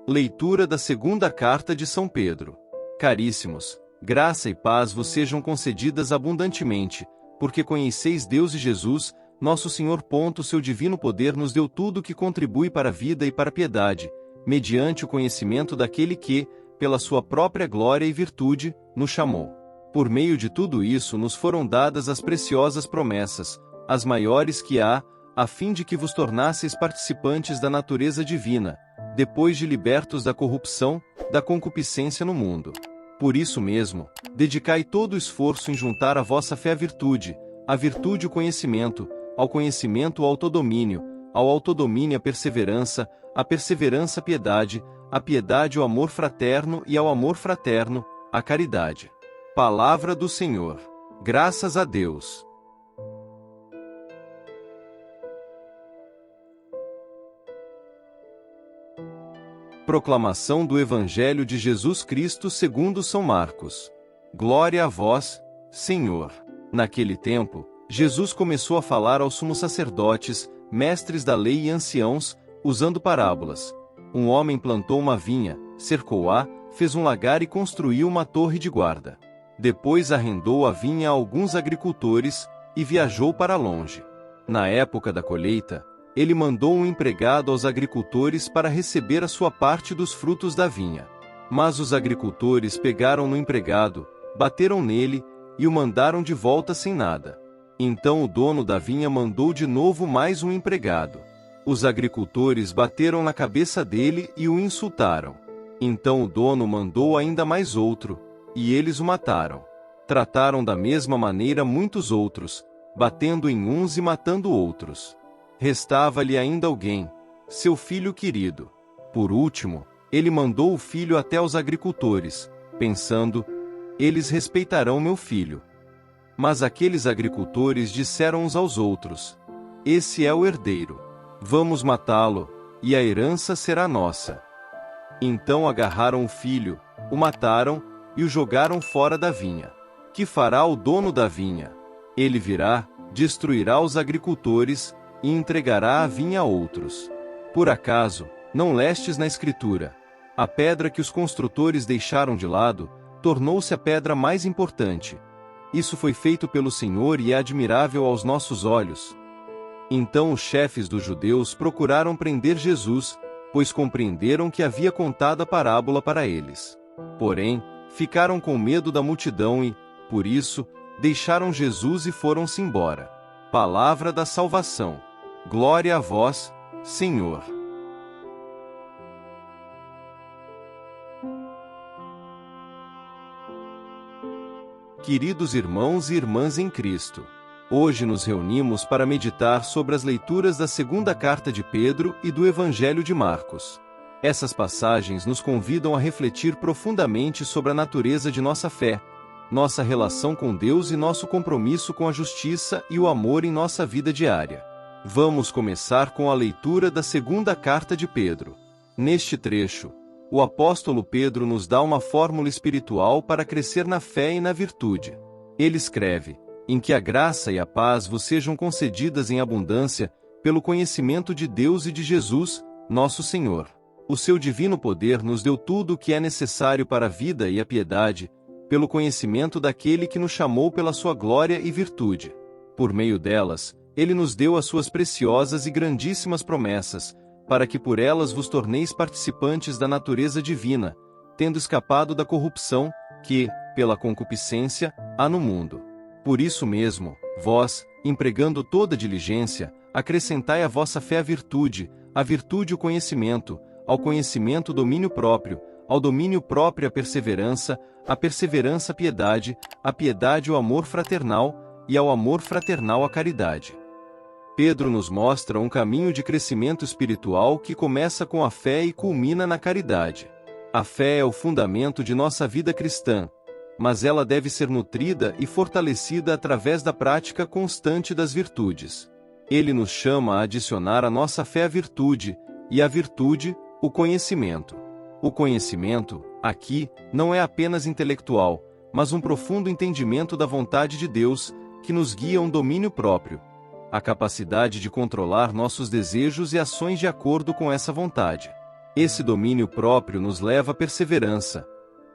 Leitura da segunda carta de São Pedro. Caríssimos, graça e paz vos sejam concedidas abundantemente, porque conheceis Deus e Jesus, nosso Senhor. Seu divino poder nos deu tudo que contribui para a vida e para a piedade, mediante o conhecimento daquele que, pela sua própria glória e virtude, nos chamou. Por meio de tudo isso nos foram dadas as preciosas promessas, as maiores que há, a fim de que vos tornasseis participantes da natureza divina, depois de libertos da corrupção, da concupiscência no mundo. Por isso mesmo, dedicai todo o esforço em juntar à vossa fé a virtude o conhecimento, ao conhecimento o autodomínio, ao autodomínio a perseverança a piedade, a piedade o amor fraterno e ao amor fraterno, a caridade. Palavra do Senhor. Graças a Deus. Proclamação do Evangelho de Jesus Cristo segundo São Marcos. Glória a vós, Senhor. Naquele tempo, Jesus começou a falar aos sumos sacerdotes, mestres da lei e anciãos, usando parábolas. Um homem plantou uma vinha, cercou-a, fez um lagar e construiu uma torre de guarda. Depois arrendou a vinha a alguns agricultores, e viajou para longe. Na época da colheita, ele mandou um empregado aos agricultores para receber a sua parte dos frutos da vinha. Mas os agricultores pegaram no empregado, bateram nele, e o mandaram de volta sem nada. Então o dono da vinha mandou de novo mais um empregado. Os agricultores bateram na cabeça dele e o insultaram. Então o dono mandou ainda mais outro, e eles o mataram. Trataram da mesma maneira muitos outros, batendo em uns e matando outros. Restava-lhe ainda alguém, seu filho querido. Por último, ele mandou o filho até aos agricultores, pensando: eles respeitarão meu filho. Mas aqueles agricultores disseram uns aos outros: esse é o herdeiro. Vamos matá-lo, e a herança será nossa. Então agarraram o filho, o mataram, e o jogaram fora da vinha. Que fará o dono da vinha? Ele virá, destruirá os agricultores, e entregará a vinha a outros. Por acaso, não lestes na Escritura: a pedra que os construtores deixaram de lado, tornou-se a pedra mais importante. Isso foi feito pelo Senhor e é admirável aos nossos olhos. Então os chefes dos judeus procuraram prender Jesus, pois compreenderam que havia contado a parábola para eles. Porém, ficaram com medo da multidão e, por isso, deixaram Jesus e foram-se embora. Palavra da salvação. Glória a vós, Senhor. Queridos irmãos e irmãs em Cristo, hoje nos reunimos para meditar sobre as leituras da segunda carta de Pedro e do Evangelho de Marcos. Essas passagens nos convidam a refletir profundamente sobre a natureza de nossa fé, nossa relação com Deus e nosso compromisso com a justiça e o amor em nossa vida diária. Vamos começar com a leitura da segunda carta de Pedro. Neste trecho, o apóstolo Pedro nos dá uma fórmula espiritual para crescer na fé e na virtude. Ele escreve: em que a graça e a paz vos sejam concedidas em abundância, pelo conhecimento de Deus e de Jesus, nosso Senhor. O seu divino poder nos deu tudo o que é necessário para a vida e a piedade, pelo conhecimento daquele que nos chamou pela sua glória e virtude. Por meio delas, ele nos deu as suas preciosas e grandíssimas promessas, para que por elas vos torneis participantes da natureza divina, tendo escapado da corrupção, que, pela concupiscência, há no mundo. Por isso mesmo, vós, empregando toda diligência, acrescentai à vossa fé a virtude o conhecimento, ao conhecimento o domínio próprio, ao domínio próprio a perseverança a piedade o amor fraternal, e ao amor fraternal a caridade. Pedro nos mostra um caminho de crescimento espiritual que começa com a fé e culmina na caridade. A fé é o fundamento de nossa vida cristã, mas ela deve ser nutrida e fortalecida através da prática constante das virtudes. Ele nos chama a adicionar à nossa fé a virtude, e a virtude, o conhecimento. O conhecimento, aqui, não é apenas intelectual, mas um profundo entendimento da vontade de Deus, que nos guia a um domínio próprio. A capacidade de controlar nossos desejos e ações de acordo com essa vontade. Esse domínio próprio nos leva à perseverança,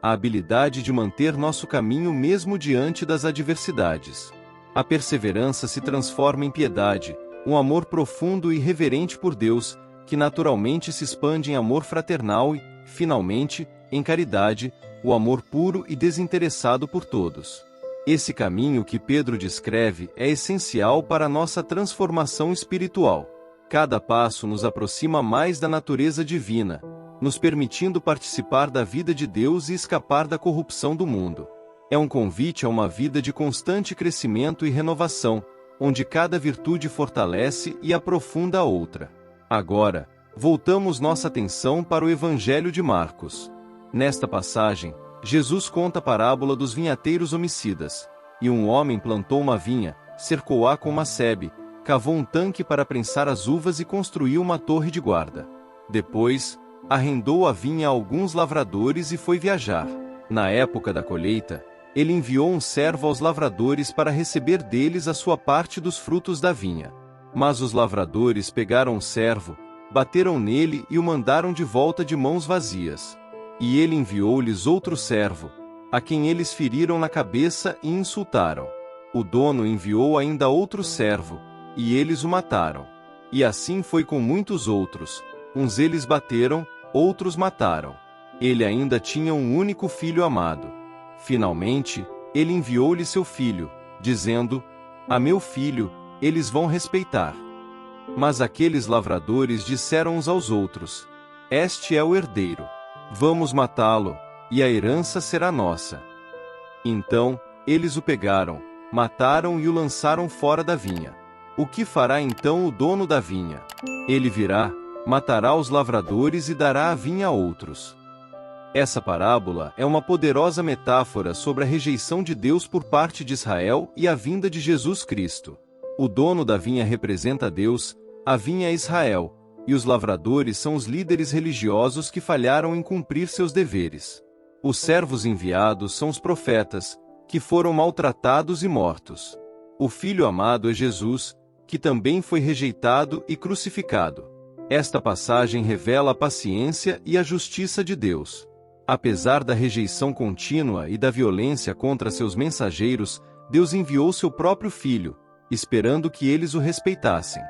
a habilidade de manter nosso caminho mesmo diante das adversidades. A perseverança se transforma em piedade, um amor profundo e reverente por Deus, que naturalmente se expande em amor fraternal e, finalmente, em caridade, o amor puro e desinteressado por todos. Esse caminho que Pedro descreve é essencial para a nossa transformação espiritual. Cada passo nos aproxima mais da natureza divina, nos permitindo participar da vida de Deus e escapar da corrupção do mundo. É um convite a uma vida de constante crescimento e renovação, onde cada virtude fortalece e aprofunda a outra. Agora, voltamos nossa atenção para o Evangelho de Marcos. Nesta passagem, Jesus conta a parábola dos vinhateiros homicidas. E um homem plantou uma vinha, cercou-a com uma sebe, cavou um tanque para prensar as uvas e construiu uma torre de guarda. Depois, arrendou a vinha a alguns lavradores e foi viajar. Na época da colheita, ele enviou um servo aos lavradores para receber deles a sua parte dos frutos da vinha. Mas os lavradores pegaram o servo, bateram nele e o mandaram de volta de mãos vazias. E ele enviou-lhes outro servo, a quem eles feriram na cabeça e insultaram. O dono enviou ainda outro servo, e eles o mataram. E assim foi com muitos outros, uns eles bateram, outros mataram. Ele ainda tinha um único filho amado. Finalmente, ele enviou-lhe seu filho, dizendo: "A meu filho, eles vão respeitar." Mas aqueles lavradores disseram uns aos outros: "Este é o herdeiro. Vamos matá-lo, e a herança será nossa." Então, eles o pegaram, mataram e o lançaram fora da vinha. O que fará então o dono da vinha? Ele virá, matará os lavradores e dará a vinha a outros. Essa parábola é uma poderosa metáfora sobre a rejeição de Deus por parte de Israel e a vinda de Jesus Cristo. O dono da vinha representa Deus, a vinha é Israel, e os lavradores são os líderes religiosos que falharam em cumprir seus deveres. Os servos enviados são os profetas, que foram maltratados e mortos. O Filho amado é Jesus, que também foi rejeitado e crucificado. Esta passagem revela a paciência e a justiça de Deus. Apesar da rejeição contínua e da violência contra seus mensageiros, Deus enviou seu próprio Filho, esperando que eles o respeitassem.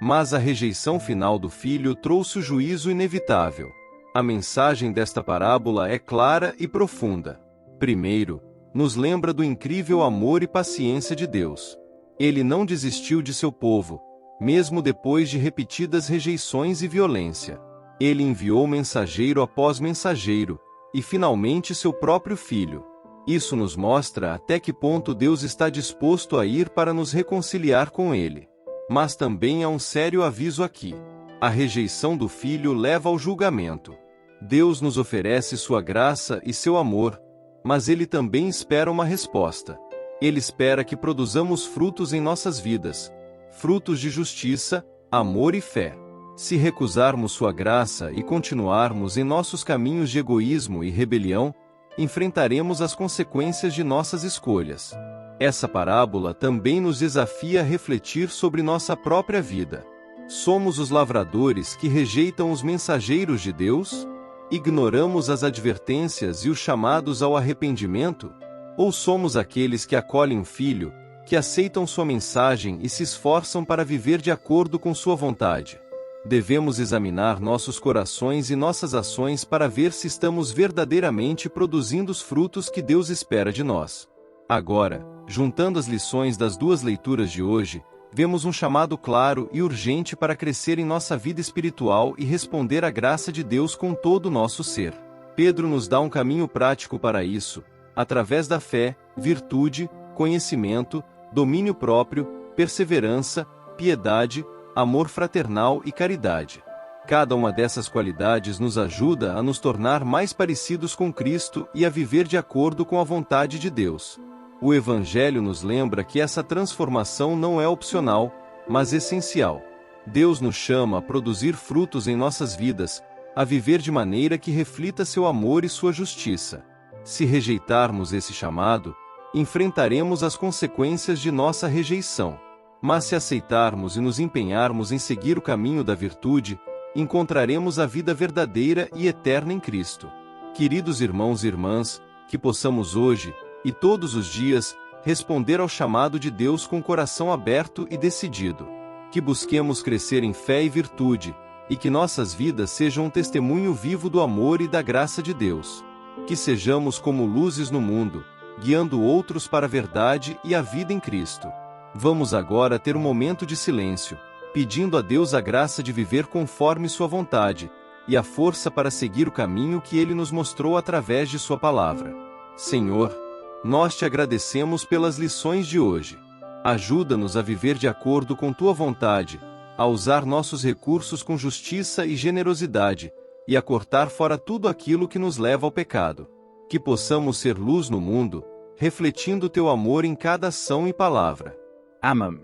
Mas a rejeição final do Filho trouxe o juízo inevitável. A mensagem desta parábola é clara e profunda. Primeiro, nos lembra do incrível amor e paciência de Deus. Ele não desistiu de seu povo, mesmo depois de repetidas rejeições e violência. Ele enviou mensageiro após mensageiro, e finalmente seu próprio Filho. Isso nos mostra até que ponto Deus está disposto a ir para nos reconciliar com Ele. Mas também há um sério aviso aqui. A rejeição do Filho leva ao julgamento. Deus nos oferece sua graça e seu amor, mas Ele também espera uma resposta. Ele espera que produzamos frutos em nossas vidas, frutos de justiça, amor e fé. Se recusarmos sua graça e continuarmos em nossos caminhos de egoísmo e rebelião, enfrentaremos as consequências de nossas escolhas. Essa parábola também nos desafia a refletir sobre nossa própria vida. Somos os lavradores que rejeitam os mensageiros de Deus? Ignoramos as advertências e os chamados ao arrependimento? Ou somos aqueles que acolhem o Filho, que aceitam sua mensagem e se esforçam para viver de acordo com sua vontade? Devemos examinar nossos corações e nossas ações para ver se estamos verdadeiramente produzindo os frutos que Deus espera de nós. Agora, juntando as lições das duas leituras de hoje, vemos um chamado claro e urgente para crescer em nossa vida espiritual e responder à graça de Deus com todo o nosso ser. Pedro nos dá um caminho prático para isso, através da fé, virtude, conhecimento, domínio próprio, perseverança, piedade, amor fraternal e caridade. Cada uma dessas qualidades nos ajuda a nos tornar mais parecidos com Cristo e a viver de acordo com a vontade de Deus. O Evangelho nos lembra que essa transformação não é opcional, mas essencial. Deus nos chama a produzir frutos em nossas vidas, a viver de maneira que reflita seu amor e sua justiça. Se rejeitarmos esse chamado, enfrentaremos as consequências de nossa rejeição. Mas se aceitarmos e nos empenharmos em seguir o caminho da virtude, encontraremos a vida verdadeira e eterna em Cristo. Queridos irmãos e irmãs, que possamos hoje, e todos os dias, responder ao chamado de Deus com coração aberto e decidido. Que busquemos crescer em fé e virtude, e que nossas vidas sejam um testemunho vivo do amor e da graça de Deus. Que sejamos como luzes no mundo, guiando outros para a verdade e a vida em Cristo. Vamos agora ter um momento de silêncio, pedindo a Deus a graça de viver conforme sua vontade, e a força para seguir o caminho que Ele nos mostrou através de sua palavra. Senhor, nós te agradecemos pelas lições de hoje. Ajuda-nos a viver de acordo com tua vontade, a usar nossos recursos com justiça e generosidade, e a cortar fora tudo aquilo que nos leva ao pecado. Que possamos ser luz no mundo, refletindo teu amor em cada ação e palavra. Amém.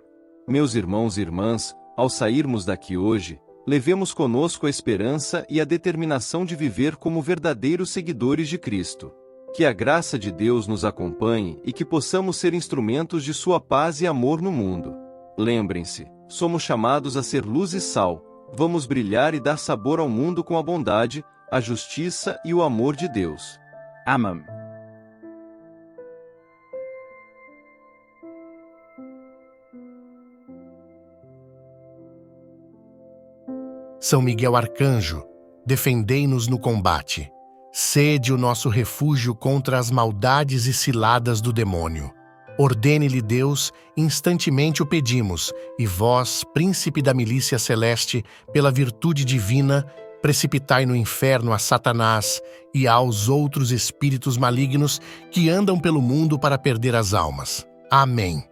Meus irmãos e irmãs, ao sairmos daqui hoje, levemos conosco a esperança e a determinação de viver como verdadeiros seguidores de Cristo. Que a graça de Deus nos acompanhe e que possamos ser instrumentos de sua paz e amor no mundo. Lembrem-se, somos chamados a ser luz e sal, vamos brilhar e dar sabor ao mundo com a bondade, a justiça e o amor de Deus. Amém. São Miguel Arcanjo, defendei-nos no combate. Sede o nosso refúgio contra as maldades e ciladas do demônio. Ordene-lhe Deus, instantemente o pedimos, e vós, príncipe da milícia celeste, pela virtude divina, precipitai no inferno a Satanás e aos outros espíritos malignos que andam pelo mundo para perder as almas. Amém.